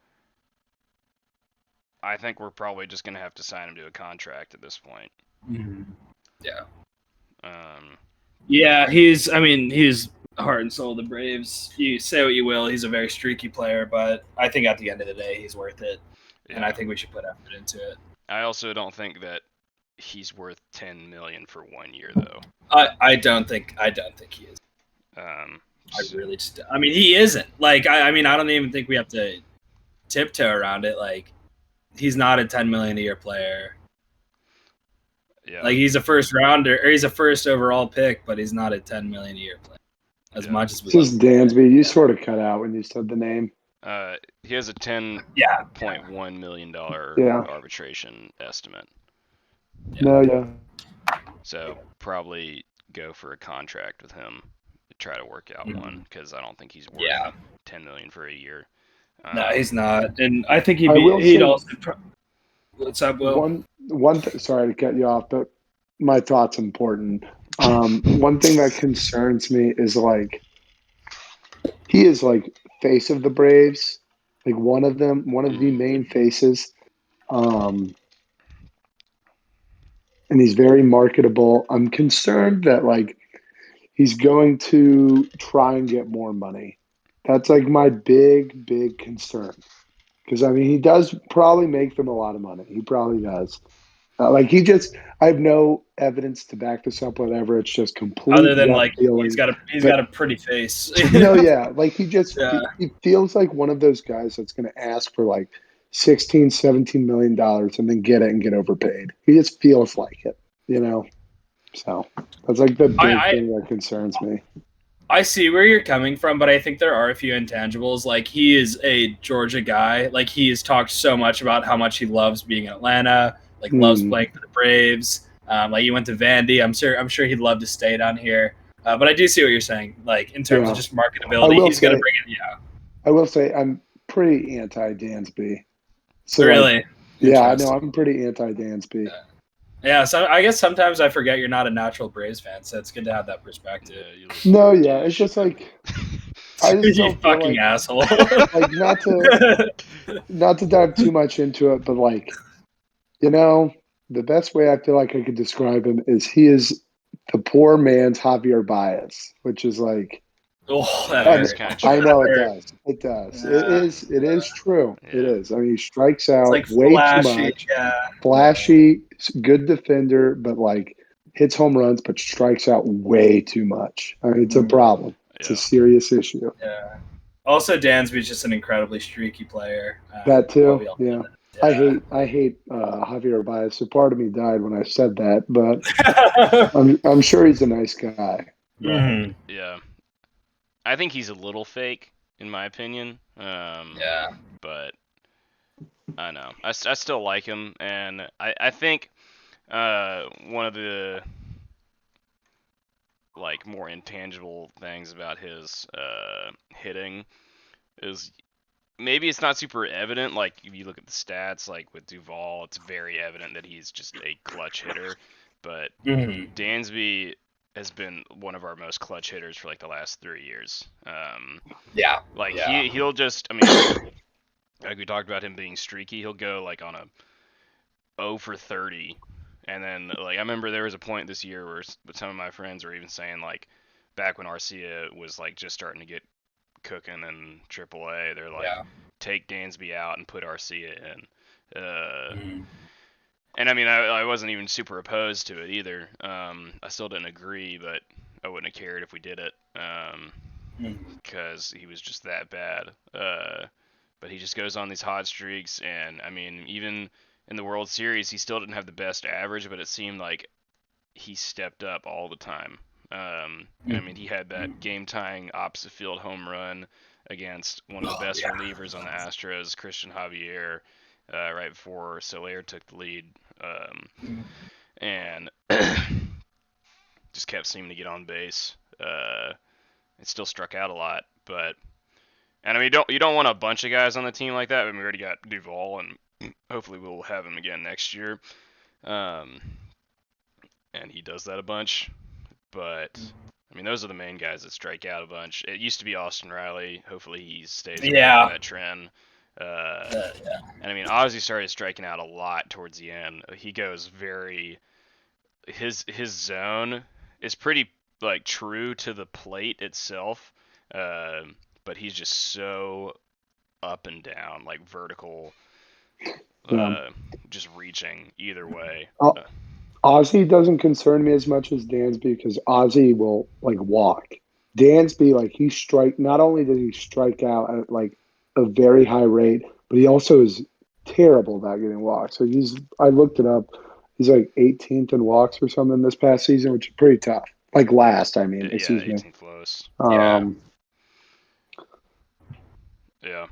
I think we're probably just going to have to sign him to a contract at this point. Mm-hmm. Yeah. Yeah, he's heart and soul of the Braves. You say what you will, he's a very streaky player, but I think at the end of the day, he's worth it. Yeah. And I think we should put effort into it. I also don't think that he's worth $10 million for 1 year, though. I don't think he is. He isn't. Like, I don't even think we have to tiptoe around it. Like, he's not a $10 million a year player. Yeah. Like, he's a first rounder, or he's a first overall pick, but he's not a $10 million a year player. As much as we. This is Dansby. You sort of cut out when you said the name. He has a $10.1 million Yeah. arbitration estimate. No, yeah. So probably go for a contract with him to try to work out one because I don't think he's worth $10 million for a year. No, he's not, and I think I will he'd say also. What's up, Will? Sorry to cut you off, but my thought's important. One thing that concerns me is like he is like face of the Braves, like one of the main faces. And he's very marketable. I'm concerned that like he's going to try and get more money. That's like my big concern. Because I mean, he does probably make them a lot of money. He probably does. I have no evidence to back this up. Whatever, it's just complete Other than gut like feeling. he's But got a pretty face. yeah, like Yeah. he feels like one of those guys that's going to ask for like 16, 17 million dollars and then get it and get overpaid. He just feels like it, you know. So that's like the big thing that concerns me. I see where you're coming from, but I think there are a few intangibles. Like he is a Georgia guy. Like he has talked so much about how much he loves being in Atlanta. Like loves playing for the Braves. Like he went to Vandy. I'm sure he'd love to stay down here. But I do see what you're saying. Like in terms of just marketability, he's going to bring it. Yeah. I will say I'm pretty anti Dansby. So really? Like, yeah, I know I'm pretty anti Dansby. Yeah, so I guess sometimes I forget you're not a natural Braves fan, so it's good to have that perspective. Yeah, it's just like I just don't feel fucking like asshole. like not to dive too much into it, but like the best way I feel like I could describe him is he is the poor man's Javier Baez, which is like that hurts. I know it does. It does. Yeah. It is true. Yeah. It is. I mean, he strikes out like way flashy, too much. Yeah. Flashy, good defender, but like hits home runs, but strikes out way too much. I mean, it's a problem. It's a serious issue. Yeah. Also, Dansby's just an incredibly streaky player. That too. Yeah. I hate Javier Baez. So part of me died when I said that, but I'm sure he's a nice guy. But. Yeah. I think he's a little fake, in my opinion. But I know. I still like him, and I think one of the like more intangible things about his hitting is maybe it's not super evident. Like if you look at the stats, like with Duvall, it's very evident that he's just a clutch hitter. But Dansby has been one of our most clutch hitters for like the last 3 years. He'll just, I mean, like we talked about him being streaky, he'll go like on a 0 for 30, and then like I remember there was a point this year where some of my friends were even saying like back when Arcia was like just starting to get cooking in AAA, they're like take Dansby out and put Arcia in. And I mean, I wasn't even super opposed to it either. I still didn't agree, but I wouldn't have cared if we did it because he was just that bad. But he just goes on these hot streaks, and I mean, even in the World Series, he still didn't have the best average, but it seemed like he stepped up all the time. I mean, he had that game-tying opposite field home run against one of the best relievers on the Astros, Christian Javier. Right before Soler took the lead, and just kept seeming to get on base. It still struck out a lot, and I mean, you don't want a bunch of guys on the team like that. I mean, we already got Duvall, and hopefully we'll have him again next year. And he does that a bunch, but I mean, those are the main guys that strike out a bunch. It used to be Austin Riley. Hopefully he stays away from that trend. And I mean, Ozzy started striking out a lot towards the end. He goes his zone is pretty like true to the plate itself, but he's just so up and down, like vertical, just reaching either way. Ozzy doesn't concern me as much as Dansby because Ozzy will like walk. Dansby, like not only does he strike out at like a very high rate, but he also is terrible about getting walks. So I looked it up. He's like 18th in walks or something this past season, which is pretty tough. Like last, I mean, excuse me. 18th lowest. Yeah. Yeah.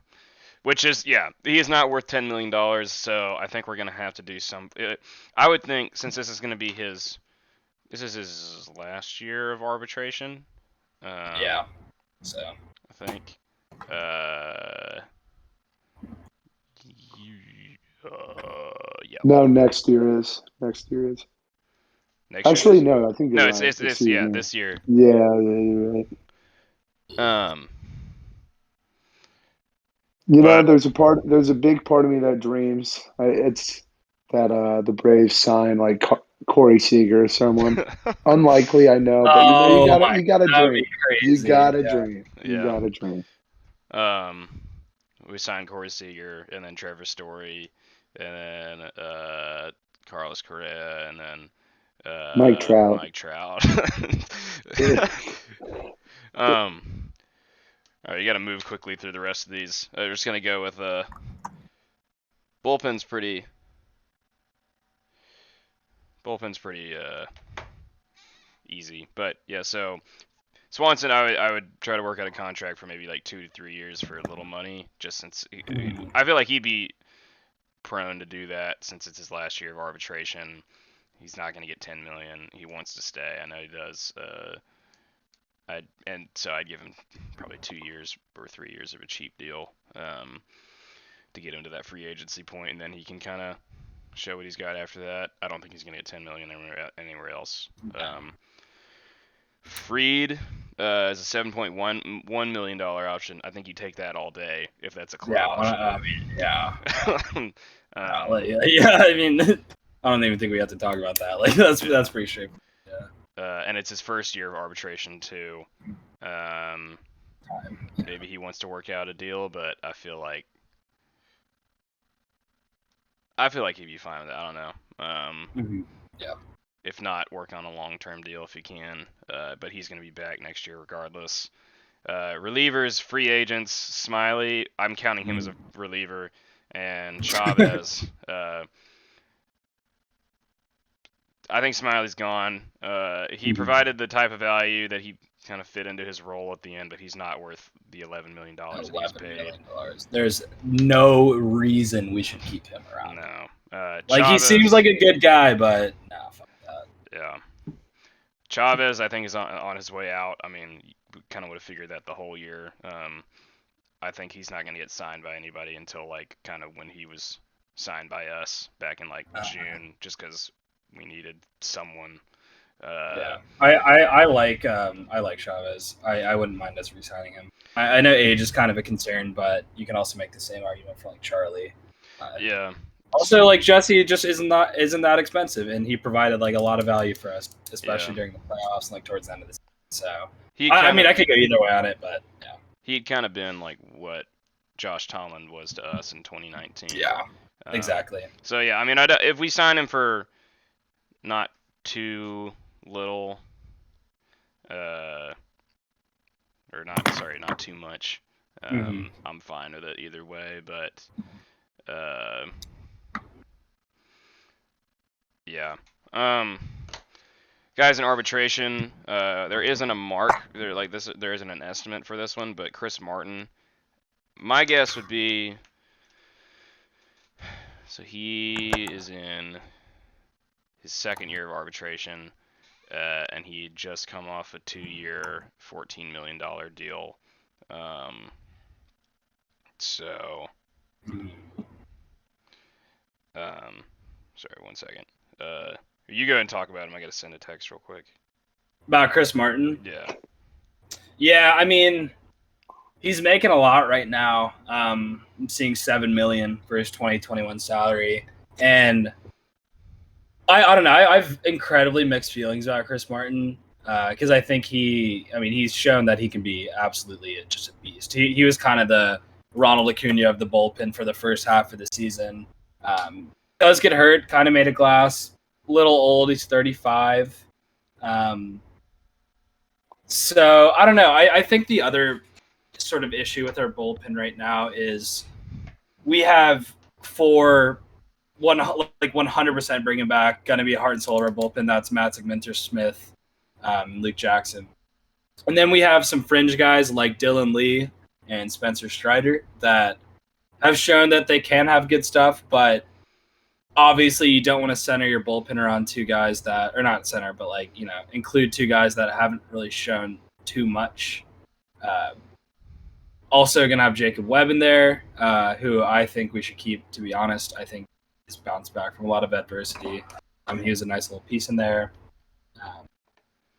Which is, he is not worth $10 million, so I think we're going to have to do some. I would think, since this is going to be this is his last year of arbitration. Yeah. So. I think. Yeah. No, next year is. Next year Actually, is? no, I think you're No, right. it's this this year. Yeah, you're right. But There's a big part of me that dreams. It's that the Braves sign like Corey Seager or someone. Unlikely, I know, but Oh my, you gotta that would be dream. You crazy. gotta Yeah. dream. You yeah. gotta dream. We signed Corey Seager and then Trevor Story and then Carlos Correa and then Mike Trout. Mike Trout. All right, you got to move quickly through the rest of these. We're just gonna go with bullpen's pretty easy, but yeah. So Swanson, I would try to work out a contract for maybe like 2 to 3 years for a little money, just since I feel like he'd be prone to do that since it's his last year of arbitration. He's not going to get 10 million. He wants to stay. I know he does. So I'd give him probably 2 years or 3 years of a cheap deal to get him to that free agency point, and then he can kind of show what he's got after that. I don't think he's going to get 10 million anywhere else. Freed is a $7.1 million option. I think you take that all day if that's a club option. Yeah. I mean, I don't even think we have to talk about that. Like that's pretty straightforward. Yeah. And it's his first year of arbitration too. Maybe he wants to work out a deal, but I feel like he'd be fine with that. I don't know. Yeah. If not, work on a long-term deal if he can. But he's going to be back next year regardless. Relievers, free agents, Smiley. I'm counting him as a reliever, and Chavez. I think Smiley's gone. He provided the type of value that he kind of fit into his role at the end, but he's not worth the $11 million that he's paid. There's no reason we should keep him around. No. Like Chavez, he seems like a good guy, but nah, fuck that. Yeah. Chavez, I think, is on his way out. I mean, we kind of would have figured that the whole year. I think he's not going to get signed by anybody until like kind of when he was signed by us back in like June, just because we needed someone. Yeah, I like Chavez. I wouldn't mind us re-signing him. I know age is kind of a concern, but you can also make the same argument for like Charlie. Yeah. Also, like Jesse just isn't that expensive, and he provided like a lot of value for us, especially during the playoffs and like towards the end of the season. So I could go either way on it, but yeah. He'd kind of been like what Josh Tomlin was to us in 2019. Yeah, exactly. So yeah, I mean, if we sign him for not too little, or not too much, I'm fine with it either way. But yeah. Guys in arbitration, there isn't a mark. There isn't an estimate for this one, but Chris Martin, my guess would be, so he is in his second year of arbitration, and he had just come off a 2-year, $14 million deal. Sorry, 1 second. You go and talk about him. I gotta send a text real quick. About Chris Martin? Yeah. Yeah, I mean, he's making a lot right now. I'm seeing $7 million for his 2021 salary, and I don't know. I've incredibly mixed feelings about Chris Martin because I think he's shown that he can be absolutely just a beast. He was kind of the Ronald Acuna of the bullpen for the first half of the season. Does get hurt, kind of made of glass. Little old, he's 35. So I don't know. I think the other sort of issue with our bullpen right now is we have 100% bringing back, going to be a heart and soul of our bullpen. That's Matt Minter Smith, Luke Jackson. And then we have some fringe guys like Dylan Lee and Spencer Strider that have shown that they can have good stuff, but obviously you don't want to center your bullpen around two guys that, or not center, but like, include two guys that haven't really shown too much. Also going to have Jacob Webb in there, who I think we should keep, to be honest. I think he's bounced back from a lot of adversity. He was a nice little piece in there.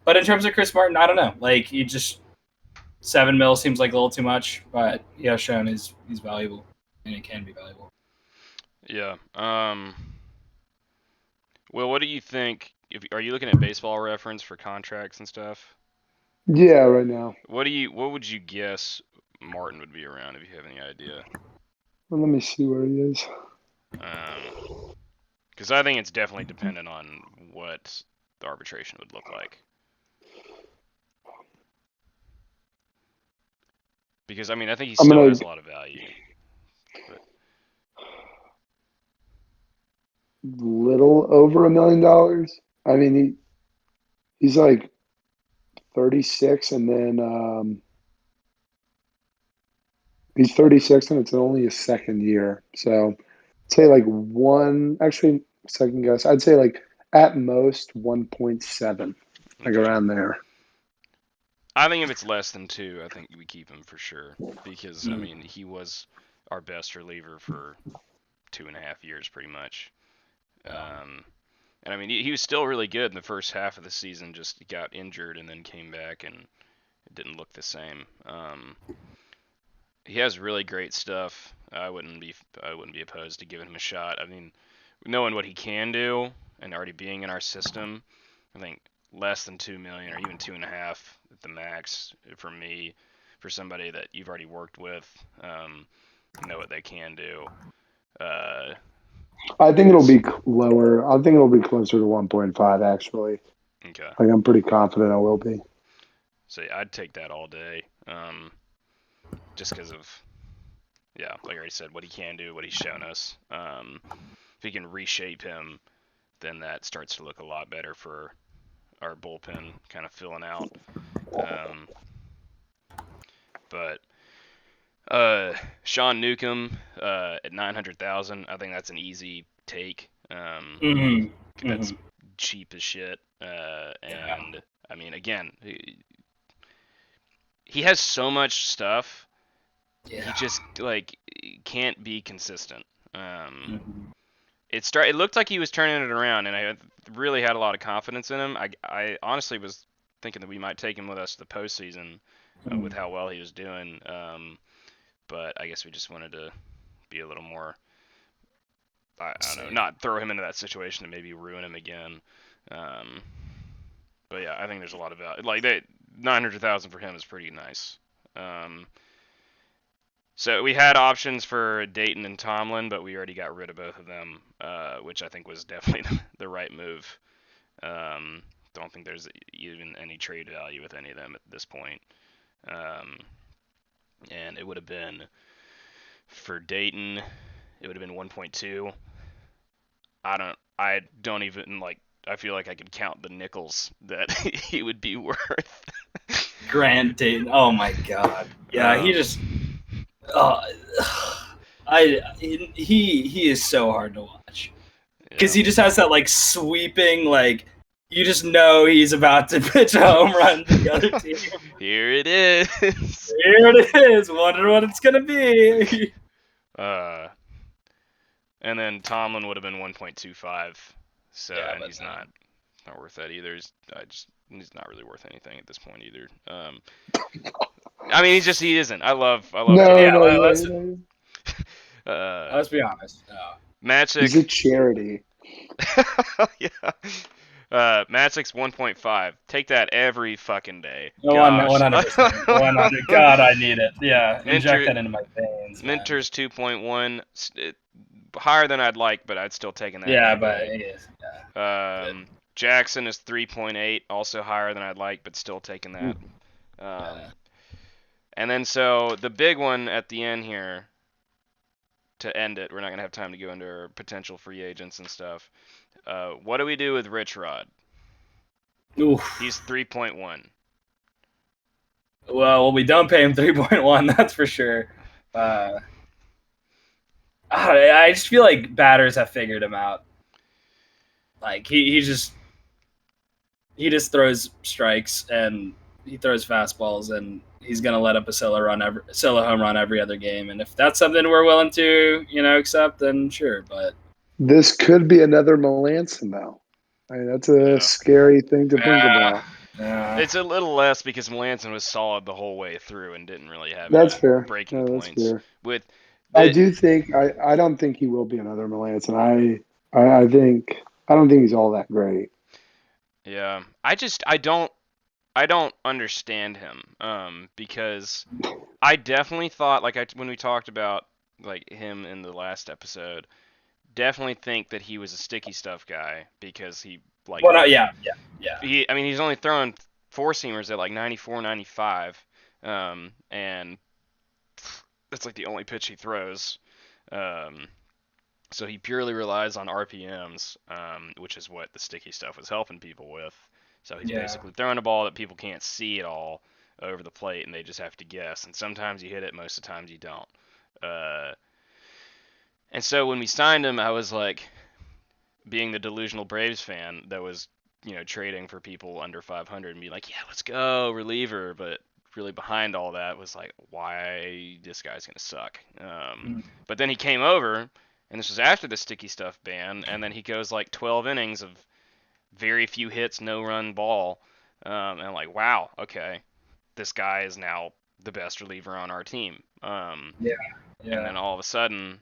But in terms of Chris Martin, I don't know. Like, he just, $7 million seems like a little too much, but he has shown he's valuable, and he can be valuable. Yeah. Well, what do you think? Are you looking at Baseball Reference for contracts and stuff? Yeah, right now. What would you guess Martin would be around if you have any idea? Well, let me see where he is. Because I think it's definitely dependent on what the arbitration would look like. Because I mean, I think he still has a lot of value. But... Little over $1 million. I mean, he's like 36, and then he's 36, and it's only his second year. So, I'd say like second guess. I'd say like at most 1.7, like around there. I think if it's less than 2, I think we keep him for sure. Because I mean, he was our best reliever for 2.5 years, pretty much. And I mean, he was still really good in the first half of the season. Just got injured and then came back, and it didn't look the same. He has really great stuff. I wouldn't be opposed to giving him a shot. I mean, knowing what he can do and already being in our system, I think less than 2 million or even 2.5 at the max for me, for somebody that you've already worked with, know what they can do. I think it'll be lower. I think it'll be closer to 1.5 actually. Okay. Like, I'm pretty confident it will be. So yeah, I'd take that all day. Just because of, yeah, like I already said, what he can do, what he's shown us. If he can reshape him, then that starts to look a lot better for our bullpen kind of filling out. But Sean Newcomb at 900,000, I think that's an easy take. That's cheap as shit. And I mean, again, he has so much stuff. Yeah. He just like can't be consistent. It looked like he was turning it around, and I really had a lot of confidence in him. I honestly was thinking that we might take him with us to the postseason with how well he was doing. But I guess we just wanted to be a little more, I don't know, not throw him into that situation and maybe ruin him again. But yeah, I think there's a lot of value. Like, 900,000 for him is pretty nice. So we had options for Dayton and Tomlin, but we already got rid of both of them, which I think was definitely the right move. Don't think there's even any trade value with any of them at this point. And it would have been, for Dayton, it would have been 1.2. I don't even, like, I feel like I could count the nickels that he would be worth. Grant Dayton, oh my god. Yeah, he just, he is so hard to watch. Because he just has that, like, sweeping, like, you just know he's about to pitch a home run to the other team. Here it is. Here it is. Wonder what it's going to be. And then Tomlin would have been 1.25. So, yeah, and he's not worth that either. He's not really worth anything at this point either. I mean, he isn't. I love. Let's be honest. Matchstick. He's a charity. Yeah. Matchstick's 1.5. Take that every fucking day. 100%. 100. God, I need it. Yeah, inject that into my veins. Minter's 2.1. Higher than I'd like, but I'd still taking that. Yeah, but it is. Yeah. Jackson is 3.8, also higher than I'd like, but still taking that. And then so the big one at the end here, to end it, we're not going to have time to go into our potential free agents and stuff. What do we do with Rich Rod? Oof. He's 3.1. Well, we don't pay him 3.1, that's for sure. I just feel like batters have figured him out. Like he just throws strikes and he throws fastballs and he's gonna let up a solo home run every other game. And if that's something we're willing to accept, then sure. But This could be another Melanson, though. I mean, that's a scary thing to think about. It's a little less because Melanson was solid the whole way through and didn't really have That's any fair. breaking No, that's points. fair. With I do think I don't think he will be another Melanson. I don't think he's all that great. Yeah, I don't understand him. Because I definitely thought when we talked about like him in the last episode, definitely think that he was a sticky stuff guy because he like yeah. I mean he's only throwing four seamers at like 94, 95, and that's like the only pitch he throws. So he purely relies on RPMs, which is what the sticky stuff was helping people with. So he's basically throwing a ball that people can't see at all over the plate, and they just have to guess. And sometimes you hit it, most of the times you don't. And so when we signed him, I was like, being the delusional Braves fan that was, trading for people under 500 and be like, yeah, let's go, reliever. But really behind all that was like, why this guy's going to suck. But then he came over, and this was after the sticky stuff ban, and then he goes like 12 innings of very few hits, no run ball. And I'm like, wow, okay, this guy is now the best reliever on our team. And then all of a sudden,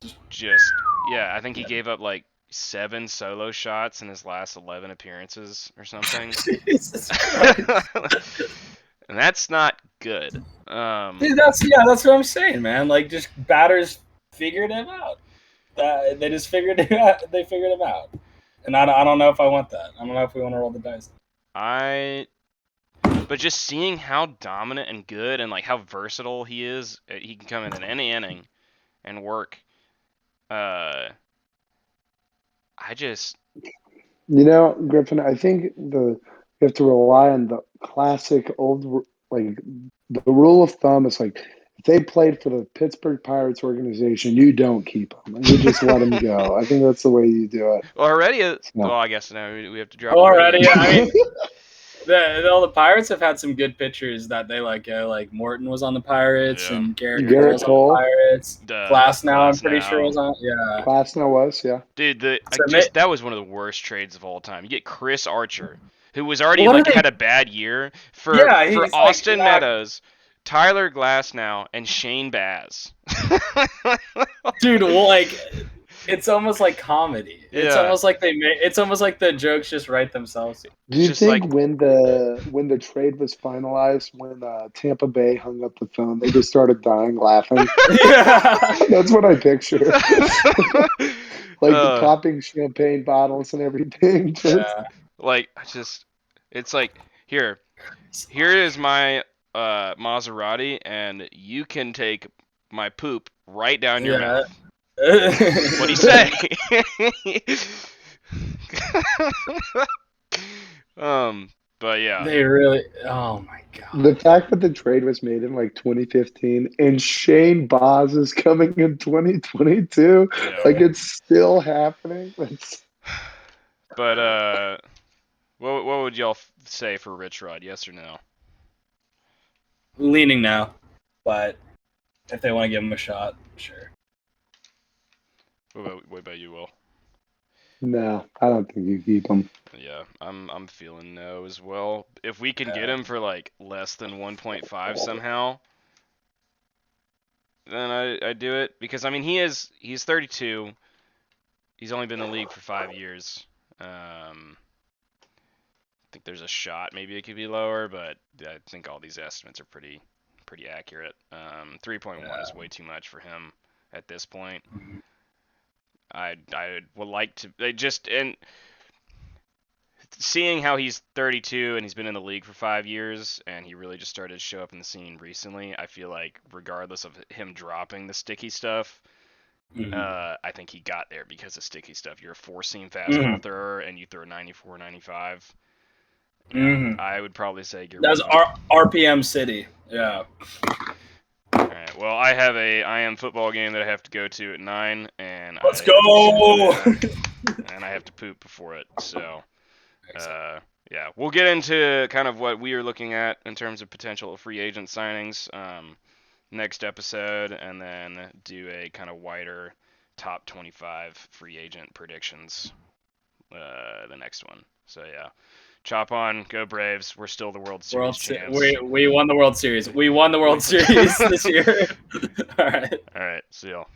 I think he gave up like 7 solo shots in his last 11 appearances or something. Jesus Christ. And that's not good. Dude, that's what I'm saying, man. Like, just batters figured him out. They just figured him out. They figured him out. And I don't know if I want that. I don't know if we want to roll the dice. But just seeing how dominant and good and like how versatile he is, he can come in any inning and work. Griffin, I think you have to rely on the classic old, like, the rule of thumb is like, if they played for the Pittsburgh Pirates organization, you don't keep them. You just let them go. I think that's the way you do it. Well, I guess now we have to drop already. I mean, the Pirates have had some good pitchers that they like. Like Morton was on the Pirates, and Garrett Cole was on the Pirates. Glasnow, I'm pretty sure was on. Yeah, Glasnow was, yeah. Dude, that was one of the worst trades of all time. You get Chris Archer, who was already had a bad year for Austin Meadows, Tyler Glasnow, and Shane Baz. Dude, it's almost like comedy. It's almost like it's almost like the jokes just write themselves. Do you think when the trade was finalized, when Tampa Bay hung up the phone, they just started dying laughing? Yeah, that's what I picture. Popping champagne bottles and everything. It's like here is my Maserati, and you can take my poop right down your mouth. What'd he say? But yeah. They really. Oh my god. The fact that the trade was made in like 2015 and Shane Baz is coming in 2022, it's still happening. But what would y'all say for Rich Rod? Yes or no? Leaning now, but if they want to give him a shot, sure. What about you, Will? No, I don't think you keep him. Yeah, I'm feeling no as well. If we can get him for like less than 1.5 somehow, then I do it, because I mean he's 32. He's only been in the league for 5 years. I think there's a shot maybe it could be lower, but I think all these estimates are pretty accurate. 3.1 is way too much for him at this point. I would like to and seeing how he's 32 and he's been in the league for 5 years and he really just started to show up in the scene recently, I feel like regardless of him dropping the sticky stuff, I think he got there because of sticky stuff. You're a 4-seam fastball thrower and you throw 94, 95. I would probably say that's RPM City. Yeah. All right, right. Well, I have a IM football game that I have to go to at 9, and Let's go! and I have to poop before it. So, yeah, we'll get into kind of what we are looking at in terms of potential free agent signings next episode, and then do a kind of wider top 25 free agent predictions the next one. So yeah, chop on, go Braves. We're still the World Series champs. We won the World Series. We won the World Series this year. All right. All right. See y'all.